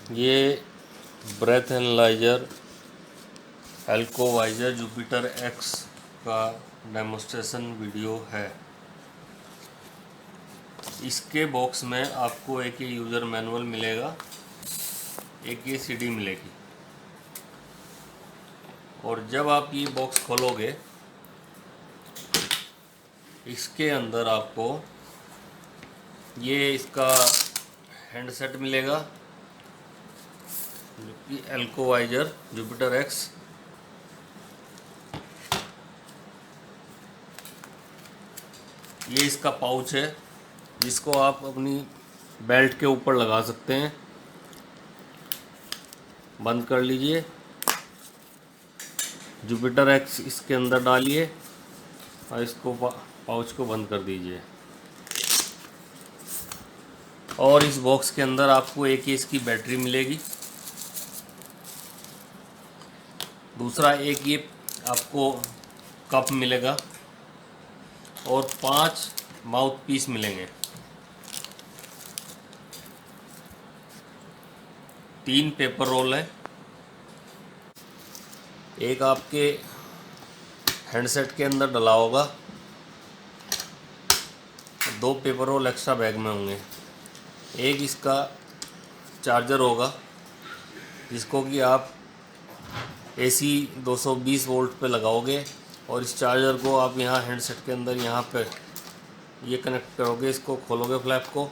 ये breath analyser एल्कोवाइजर Jupiter x का demonstration video है। इसके बॉक्स में आपको एक ये यूज़र मैनुअल मिलेगा, एक ये सीडी मिलेगी, और जब आप ये बॉक्स खोलोगे इसके अंदर आपको ये इसका हैंडसेट मिलेगा जो कि एल्कोवाइजर जुपिटर एक्स। ये इसका पाउच है जिसको आप अपनी बेल्ट के ऊपर लगा सकते हैं। बंद कर लीजिए, जुपिटर एक्स इसके अंदर डालिए और इसको पाउच को बंद कर दीजिए। और इस बॉक्स के अंदर आपको एक ही इसकी बैटरी मिलेगी, दूसरा एक ये आपको कप मिलेगा और 5 माउथ पीस मिलेंगे। 3 पेपर रोल है, एक आपके हैंडसेट के अंदर डला होगा, 2 पेपर रोल एक्स्ट्रा बैग में होंगे। एक इसका चार्जर होगा जिसको कि आप AC 220 वोल्ट पे लगाओगे और इस चार्जर को आप यहाँ हैंडसेट के अंदर यहाँ पे ये कनेक्ट करोगे। इसको खोलोगे फ्लैप को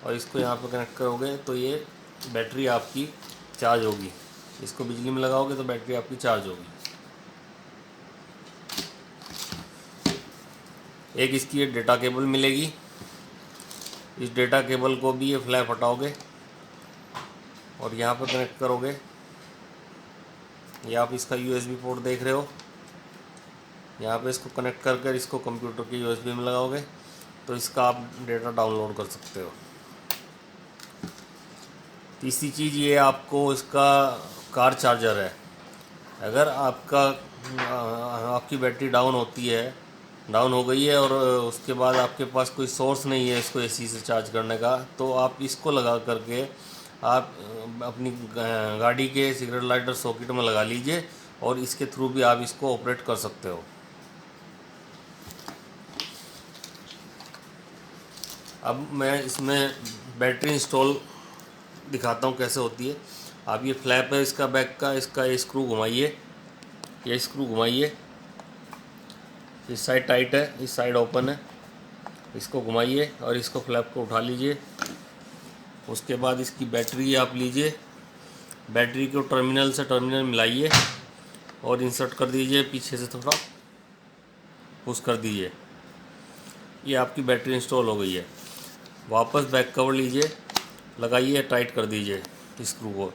और इसको यहाँ पे कनेक्ट करोगे तो ये बैटरी आपकी चार्ज होगी। इसको बिजली में लगाओगे तो बैटरी आपकी चार्ज होगी। एक इसकी ये डेटा केबल मिलेगी, इस डेटा केबल को भी ये फ्लैप हटाओगे और यहाँ पर कनेक्ट करोगे। ये आप इसका USB पोर्ट देख रहे हो, यहाँ पे इसको कनेक्ट कर कर इसको कंप्यूटर के USB में लगाओगे तो इसका आप डेटा डाउनलोड कर सकते हो। तीसरी चीज़ ये आपको इसका कार चार्जर है। अगर आपकी बैटरी डाउन हो गई है और उसके बाद आपके पास कोई सोर्स नहीं है इसको AC से चार्ज करने का, तो आप इसको लगा करके आप अपनी गाड़ी के सिगरेट लाइटर सॉकेट में लगा लीजिए और इसके थ्रू भी आप इसको ऑपरेट कर सकते हो। अब मैं इसमें बैटरी इंस्टॉल दिखाता हूँ कैसे होती है। आप ये फ्लैप है इसका बैक का, इसका ये स्क्रू घुमाइए, ये स्क्रू घुमाइए, इस साइड टाइट है, इस साइड ओपन है, इसको घुमाइए और इसको फ्लैप को उठा लीजिए। उसके बाद इसकी बैटरी आप लीजिए, बैटरी को टर्मिनल से टर्मिनल मिलाइए और इंसर्ट कर दीजिए, पीछे से थोड़ा पुश कर दीजिए। ये आपकी बैटरी इंस्टॉल हो गई है। वापस बैक कवर लीजिए, लगाइए, टाइट कर दीजिए स्क्रू को,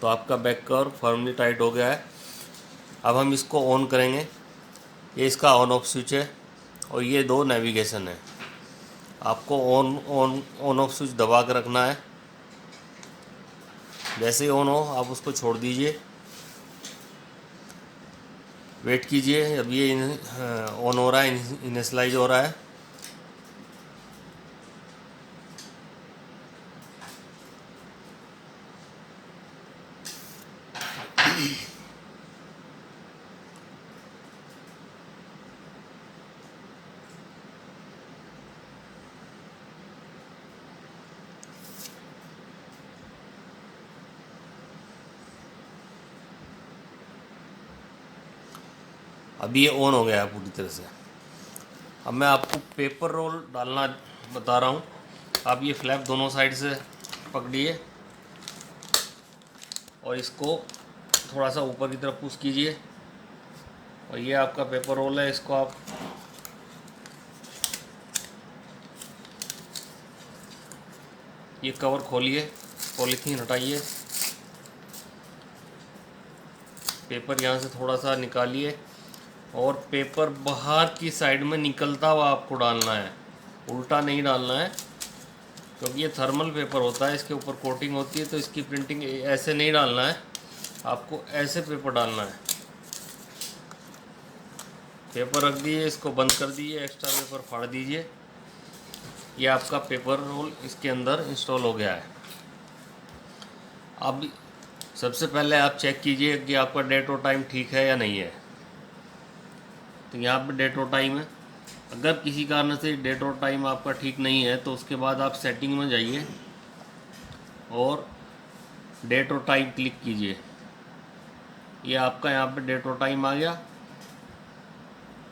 तो आपका बैक कवर फर्मली टाइट हो गया है। अब हम इसको ऑन करेंगे। ये इसका ऑन ऑफ स्विच है और ये 2 नेविगेशन है। आपको ऑन ऑफ स्विच दबा कर रखना है। जैसे ही ऑन हो आप उसको छोड़ दीजिए, वेट कीजिए। अब ये ऑन हो रहा है, इनिशियलाइज हो रहा है। अभी ये ऑन हो गया है पूरी तरह से। अब मैं आपको पेपर रोल डालना बता रहा हूँ। आप ये फ्लैप दोनों साइड से पकड़िए और इसको थोड़ा सा ऊपर की तरफ पुश कीजिए और ये आपका पेपर रोल है। इसको आप ये कवर खोलिए, पॉलीथीन हटाइए, पेपर यहाँ से थोड़ा सा निकालिए और पेपर बाहर की साइड में निकलता हुआ आपको डालना है, उल्टा नहीं डालना है, क्योंकि ये थर्मल पेपर होता है, इसके ऊपर कोटिंग होती है, तो इसकी प्रिंटिंग ऐसे नहीं डालना है, आपको ऐसे पेपर डालना है। पेपर रख दिए, इसको बंद कर दीजिए, एक्स्ट्रा पेपर फाड़ दीजिए। ये आपका पेपर रोल इसके अंदर इंस्टॉल हो गया है। अब सबसे पहले आप चेक कीजिए कि आपका डेट और टाइम ठीक है या नहीं है। तो यहाँ पे डेट और टाइम है। अगर किसी कारण से डेट और टाइम आपका ठीक नहीं है तो उसके बाद आप सेटिंग में जाइए और डेट और टाइम क्लिक कीजिए। ये आपका यहाँ पे डेट और टाइम आ गया।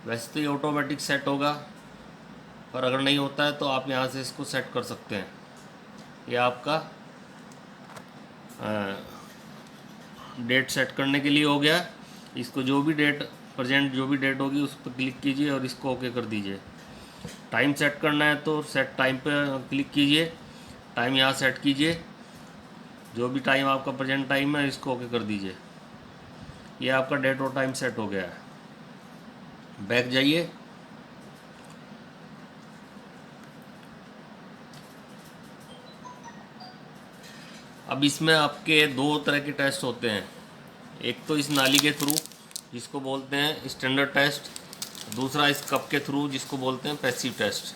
वैसे तो ये ऑटोमेटिक सेट होगा, पर अगर नहीं होता है तो आप यहाँ से इसको सेट कर सकते हैं। ये आपका डेट सेट करने के लिए हो गया। इसको जो भी डेट प्रेजेंट जो भी डेट होगी उस पर क्लिक कीजिए और इसको ओके कर दीजिए। टाइम सेट करना है तो सेट टाइम पे क्लिक कीजिए, टाइम यहाँ सेट कीजिए। जो भी टाइम आपका प्रेजेंट टाइम है इसको ओके कर दीजिए। ये आपका डेट और टाइम सेट हो गया है। बैक जाइए। अब इसमें आपके दो तरह के टेस्ट होते हैं। एक तो इस नाली के थ्रू जिसको बोलते हैं स्टैंडर्ड टेस्ट, दूसरा इस कप के थ्रू जिसको बोलते हैं पैसिव टेस्ट।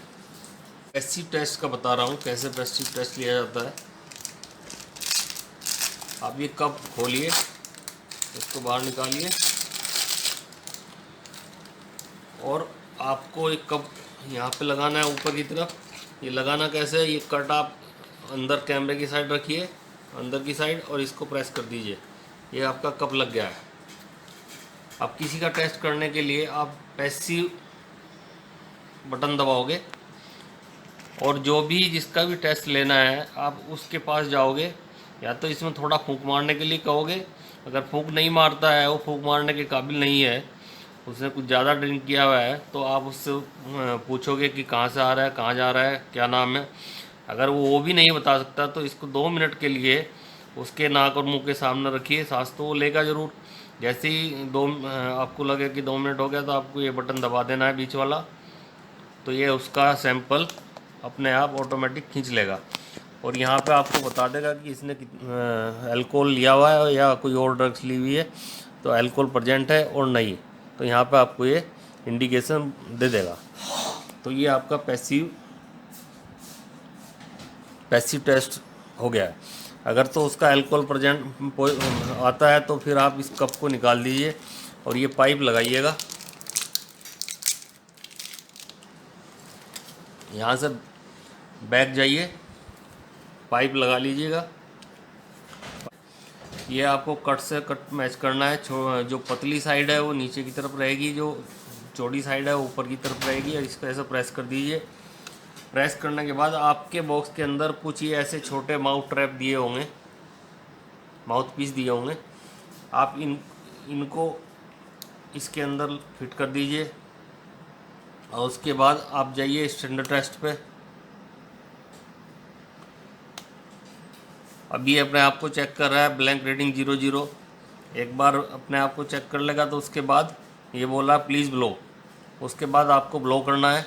पैसिव टेस्ट का बता रहा हूँ कैसे पैसिव टेस्ट लिया जाता है। आप ये कप खोलिए, इसको बाहर निकालिए और आपको एक कप यहाँ पे लगाना है ऊपर की तरफ। ये लगाना कैसे है, ये कट आप अंदर कैमरे की साइड रखिए, अंदर की साइड, और इसको प्रेस कर दीजिए। ये आपका कप लग गया है। अब किसी का टेस्ट करने के लिए आप पैसिव बटन दबाओगे और जो भी जिसका भी टेस्ट लेना है आप उसके पास जाओगे, या तो इसमें थोड़ा फूंक मारने के लिए कहोगे। अगर फूंक नहीं मारता है, वो फूंक मारने के काबिल नहीं है, उसने कुछ ज़्यादा ड्रिंक किया हुआ है, तो आप उससे पूछोगे कि कहाँ से आ रहा है, कहाँ जा रहा है, क्या नाम है। अगर वो भी नहीं बता सकता तो इसको 2 मिनट के लिए उसके नाक और मुंह के सामने रखिए। सांस तो वो लेगा ज़रूर। जैसे ही आपको लगे कि 2 मिनट हो गया तो आपको ये बटन दबा देना है बीच वाला। तो ये उसका सैंपल अपने आप ऑटोमेटिक खींच लेगा और यहाँ पे आपको बता देगा कि इसने अल्कोहल लिया हुआ है या कोई और ड्रग्स ली हुई है, तो अल्कोहल प्रेजेंट है और नहीं। तो यहाँ पे आपको ये इंडिकेशन दे देगा। तो ये आपका पैसिव टेस्ट हो गया है। अगर तो उसका अल्कोहल प्रेजेंट आता है तो फिर आप इस कप को निकाल दीजिए और ये पाइप लगाइएगा। यहाँ से बैक जाइए, पाइप लगा लीजिएगा। ये आपको कट से कट मैच करना है। जो पतली साइड है वो नीचे की तरफ रहेगी, जो चौड़ी साइड है वो ऊपर की तरफ रहेगी। और इसको ऐसे प्रेस कर दीजिए। प्रेस करने के बाद आपके बॉक्स के अंदर कुछ ये ऐसे छोटे माउथ ट्रैप दिए होंगे, माउथ पीस दिए होंगे। आप इनको इसके अंदर फिट कर दीजिए और उसके बाद आप जाइए स्टैंडर्ड टेस्ट पे। अभी अपने आप को चेक कर रहा है, ब्लैंक रीडिंग 00। एक बार अपने आप को चेक कर लेगा तो उसके बाद ये बोला प्लीज़ ब्लो, उसके बाद आपको ब्लो करना है।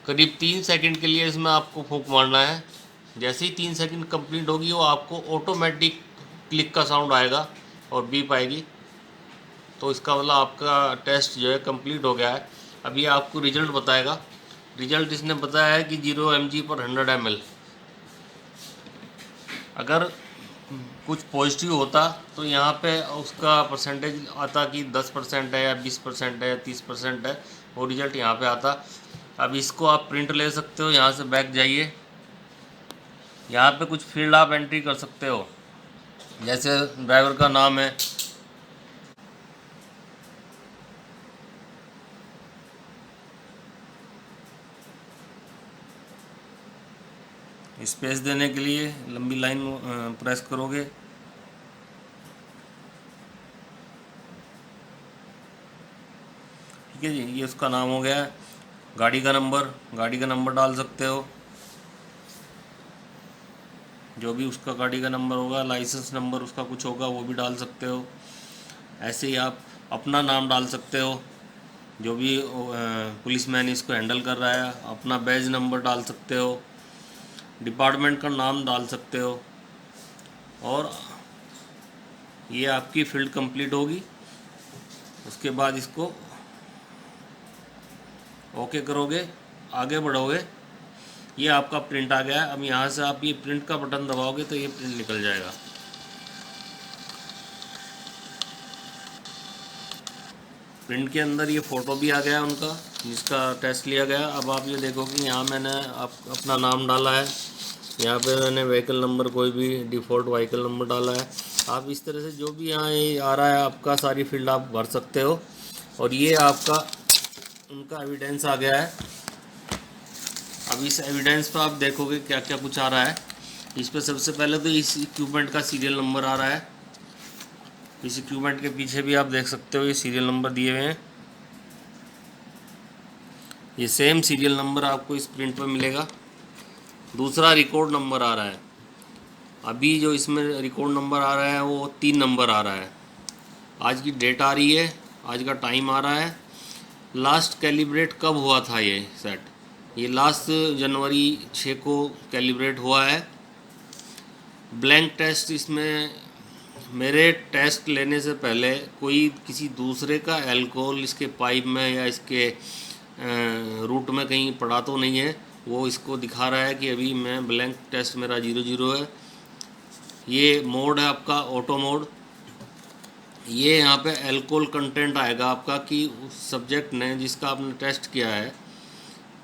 करीब 3 सेकंड के लिए इसमें आपको फूंक मारना है। जैसे ही 3 सेकंड कंप्लीट होगी वो आपको ऑटोमेटिक क्लिक का साउंड आएगा और बीप आएगी। तो इसका मतलब आपका टेस्ट जो है कंप्लीट हो गया है। अभी आपको रिजल्ट बताएगा। रिजल्ट इसने बताया है कि 0 mg पर 100 ml। अगर कुछ पॉजिटिव होता तो यहाँ पे उसका परसेंटेज आता कि 10% है या 20% है या 30% है, वो रिजल्ट यहाँ पे आता। अब इसको आप प्रिंट ले सकते हो। यहाँ से बैक जाइए, यहाँ पे कुछ फील्ड आप एंट्री कर सकते हो, जैसे ड्राइवर का नाम है। स्पेस देने के लिए लंबी लाइन प्रेस करोगे। ठीक है जी, ये उसका नाम हो गया है। गाड़ी का नंबर डाल सकते हो, जो भी उसका गाड़ी का नंबर होगा, लाइसेंस नंबर उसका कुछ होगा वो भी डाल सकते हो। ऐसे ही आप अपना नाम डाल सकते हो, जो भी पुलिसमैन इसको हैंडल कर रहा है, अपना बैज नंबर डाल सकते हो, डिपार्टमेंट का नाम डाल सकते हो। और ये आपकी फील्ड कंप्लीट होगी। उसके बाद इसको ओके करोगे आगे बढ़ोगे ये आपका प्रिंट आ गया। अब यहाँ से आप ये प्रिंट का बटन दबाओगे तो ये प्रिंट निकल जाएगा। प्रिंट के अंदर ये फ़ोटो भी आ गया उनका जिसका टेस्ट लिया गया। अब आप ये देखो कि यहाँ मैंने अपना नाम डाला है, यहाँ पे मैंने व्हीकल नंबर कोई भी डिफ़ॉल्ट व्हीकल नंबर डाला है। आप इस तरह से जो भी यहाँ ये आ रहा है आपका सारी फील्ड आप भर सकते हो। और ये आपका उनका एविडेंस आ गया है। अब इस एविडेंस पर आप देखोगे क्या क्या कुछ आ रहा है। इस पर सबसे पहले तो इस इक्विपमेंट का सीरियल नंबर आ रहा है। इस इक्विपमेंट के पीछे भी आप देख सकते हो ये सीरियल नंबर दिए हुए हैं। ये सेम सीरियल नंबर आपको इस प्रिंट पर मिलेगा। दूसरा रिकॉर्ड नंबर आ रहा है। अभी जो इसमें रिकॉर्ड नंबर आ रहा है वो 3 नंबर आ रहा है। आज की डेट आ रही है, आज का टाइम आ रहा है, लास्ट कैलिब्रेट कब हुआ था ये सेट। ये लास्ट जनवरी 6 को कैलिब्रेट हुआ है। ब्लैंक टेस्ट इसमें मेरे टेस्ट लेने से पहले कोई किसी दूसरे का अल्कोहल इसके पाइप में या इसके रूट में कहीं पड़ा तो नहीं है। वो इसको दिखा रहा है कि अभी मैं ब्लैंक टेस्ट मेरा 00 है। ये मोड है आपका ऑटो मोड। ये यहाँ पे अल्कोहल कंटेंट आएगा आपका कि उस सब्जेक्ट ने जिसका आपने टेस्ट किया है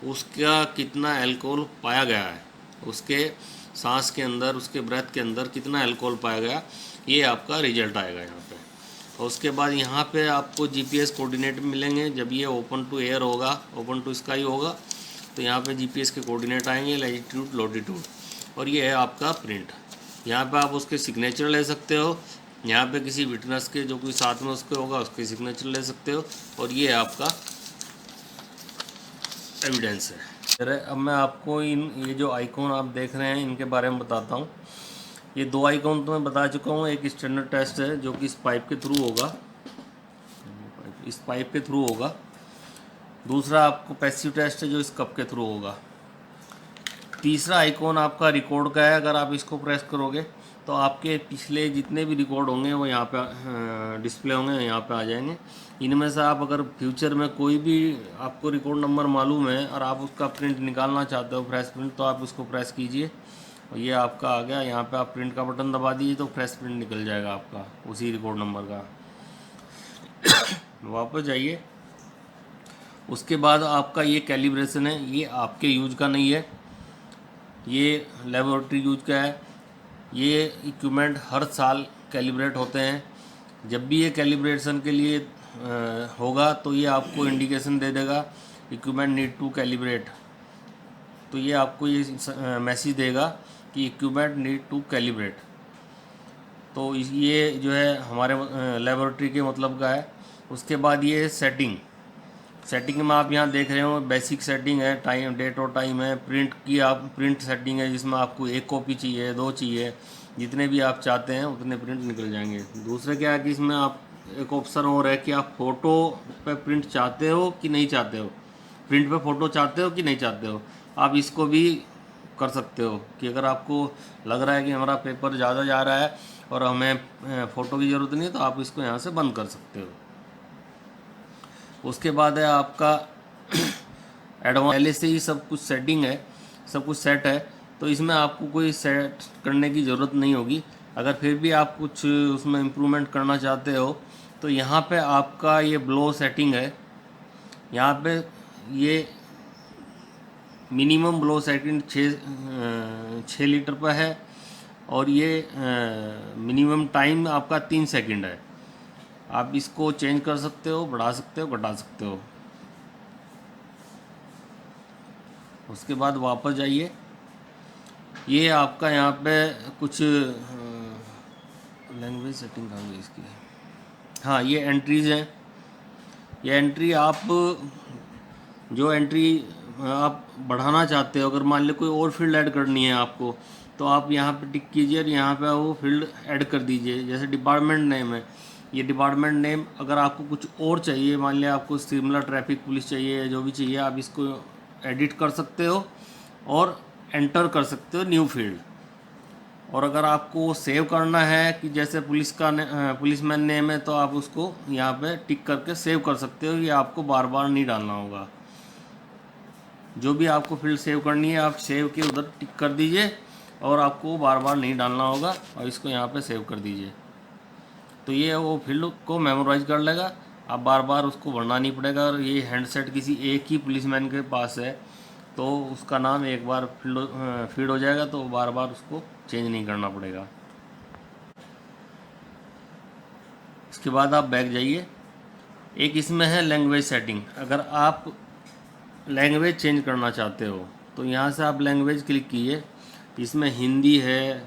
उसका कितना अल्कोहल पाया गया है, उसके सांस के अंदर उसके ब्रेथ के अंदर कितना अल्कोहल पाया गया, ये आपका रिजल्ट आएगा यहाँ पे। और उसके बाद यहाँ पे आपको जीपीएस कोऑर्डिनेट मिलेंगे। जब ये ओपन टू एयर होगा, ओपन टू स्काई होगा, तो यहाँ पे जीपीएस के कोऑर्डिनेट आएंगे, लैटिट्यूड लॉटिट्यूड। और ये है आपका प्रिंट। यहाँ पे आप उसके सिग्नेचर ले सकते हो। यहाँ पे किसी विटनेस के जो कोई साथ में उसके होगा उसके सिग्नेचर ले सकते हो। और ये आपका एविडेंस है। अब मैं आपको ये जो आइकॉन आप देख रहे हैं इनके बारे में बताता हूँ। ये 2 आइकॉन तो मैं बता चुका हूँ। एक स्टैंडर्ड टेस्ट है जो कि इस पाइप के थ्रू होगा, इस पाइप के थ्रू होगा। दूसरा आपको पैसिव टेस्ट है जो इस कप के थ्रू होगा। तीसरा आइकॉन आपका रिकॉर्ड का है। अगर आप इसको प्रेस करोगे तो आपके पिछले जितने भी रिकॉर्ड होंगे वो यहाँ पे डिस्प्ले होंगे, यहाँ पे आ जाएंगे। इनमें से आप अगर फ्यूचर में कोई भी आपको रिकॉर्ड नंबर मालूम है और आप उसका प्रिंट निकालना चाहते हो, फ्रेश प्रिंट, तो आप उसको प्रेस कीजिए और ये आपका आ गया। यहाँ पे आप प्रिंट का बटन दबा दीजिए तो फ्रेश प्रिंट निकल जाएगा आपका उसी रिकॉर्ड नंबर का। वापस जाइए। उसके बाद आपका ये कैलिब्रेशन है, ये आपके यूज का नहीं है, ये लेबोरेटरी यूज का है। ये इक्विपमेंट हर साल कैलिब्रेट होते हैं। जब भी ये कैलिब्रेशन के लिए होगा तो ये आपको इंडिकेशन दे देगा इक्विपमेंट नीड टू कैलिब्रेट। तो ये आपको ये मैसेज देगा कि इक्विपमेंट नीड टू कैलिब्रेट। तो ये जो है हमारे लेबोरेटरी के मतलब का है। उसके बाद ये सेटिंग में आप यहाँ देख रहे हो बेसिक सेटिंग है, टाइम डेट और टाइम है। प्रिंट की आप प्रिंट सेटिंग है जिसमें आपको 1 कॉपी चाहिए, 2 चाहिए, जितने भी आप चाहते हैं उतने प्रिंट निकल जाएंगे। दूसरे क्या है कि इसमें आप एक ऑप्शन और है कि आप फ़ोटो पे प्रिंट चाहते हो कि नहीं चाहते हो, प्रिंट पे फ़ोटो चाहते हो कि नहीं चाहते हो। आप इसको भी कर सकते हो कि अगर आपको लग रहा है कि हमारा पेपर ज़्यादा जा रहा है और हमें फ़ोटो की ज़रूरत नहीं है तो आप इसको यहाँ से बंद कर सकते हो। उसके बाद है आपका एडवांस। पहले से ही सब कुछ सेटिंग है, सब कुछ सेट है, तो इसमें आपको कोई सेट करने की ज़रूरत नहीं होगी। अगर फिर भी आप कुछ उसमें इम्प्रूवमेंट करना चाहते हो तो यहाँ पे आपका ये ब्लो सेटिंग है। यहाँ पे ये मिनिमम ब्लो सेटिंग 6 लीटर पर है और ये मिनिमम टाइम आपका 3 सेकंड है। आप इसको चेंज कर सकते हो, बढ़ा सकते हो, घटा सकते हो। उसके बाद वापस जाइए। ये आपका यहाँ पे कुछ लैंग्वेज सेटिंग कहाँ गई इसकी, हाँ ये एंट्रीज़ हैं। ये एंट्री आप जो एंट्री आप बढ़ाना चाहते हो, अगर मान लो कोई और फील्ड ऐड करनी है आपको तो आप यहाँ पे टिक कीजिए और यहाँ पे वो फील्ड ऐड कर दीजिए। जैसे डिपार्टमेंट नेम है, ये डिपार्टमेंट नेम अगर आपको कुछ और चाहिए, मान लिया आपको शिमला ट्रैफिक पुलिस चाहिए या जो भी चाहिए, आप इसको एडिट कर सकते हो और एंटर कर सकते हो न्यू फील्ड। और अगर आपको सेव करना है कि जैसे पुलिसमैन नेम है तो आप उसको यहाँ पे टिक करके सेव कर सकते हो, ये आपको बार बार नहीं डालना होगा। जो भी आपको फील्ड सेव करनी है आप सेव के उधर टिक कर दीजिए और आपको बार बार नहीं डालना होगा और इसको यहाँ पे सेव कर दीजिए। तो ये वो फील्ड को मेमोराइज कर लेगा, आप बार बार उसको भरना नहीं पड़ेगा। और ये हैंडसेट किसी एक ही पुलिसमैन के पास है तो उसका नाम एक बार फीड हो जाएगा, तो बार बार उसको चेंज नहीं करना पड़ेगा। इसके बाद आप बैक जाइए। एक इसमें है लैंग्वेज सेटिंग। अगर आप लैंग्वेज चेंज करना चाहते हो तो यहाँ से आप लैंग्वेज क्लिक कीजिए। इसमें हिंदी है,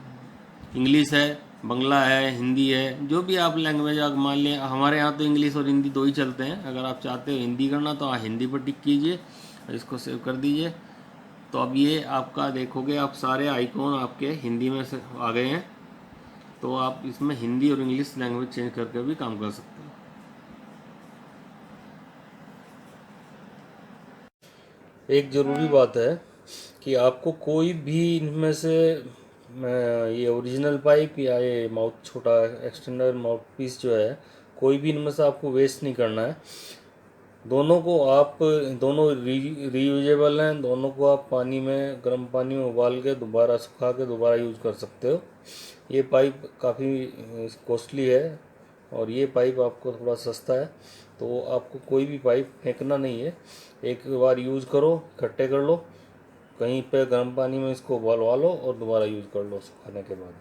इंग्लिश है, बंगला है, हिंदी है, जो भी आप लैंग्वेज आप मान लें। हमारे यहाँ तो इंग्लिश और हिंदी दो ही चलते हैं। अगर आप चाहते हो हिंदी करना तो आप हिंदी पर टिक कीजिए और इसको सेव कर दीजिए। तो अब ये आपका देखोगे आप सारे आइकॉन आपके हिंदी में से आ गए हैं। तो आप इसमें हिंदी और इंग्लिश लैंग्वेज चेंज करके भी काम कर सकते हो। एक ज़रूरी बात है कि आपको कोई भी इनमें से ये ओरिजिनल पाइप या ये माउथ छोटा एक्सटेंडर माउथ पीस जो है, कोई भी इनमें से आपको वेस्ट नहीं करना है। दोनों को आप दोनों रीयूजेबल हैं। दोनों को आप पानी में, गर्म पानी में उबाल के दोबारा सुखा के दोबारा यूज़ कर सकते हो। ये पाइप काफ़ी कॉस्टली है और ये पाइप आपको थोड़ा सस्ता है। तो आपको कोई भी पाइप फेंकना नहीं है, एक बार यूज़ करो, इकट्ठे कर लो, कहीं पे गर्म पानी में इसको उबालवा लो और दोबारा यूज़ कर लो सुखाने के बाद।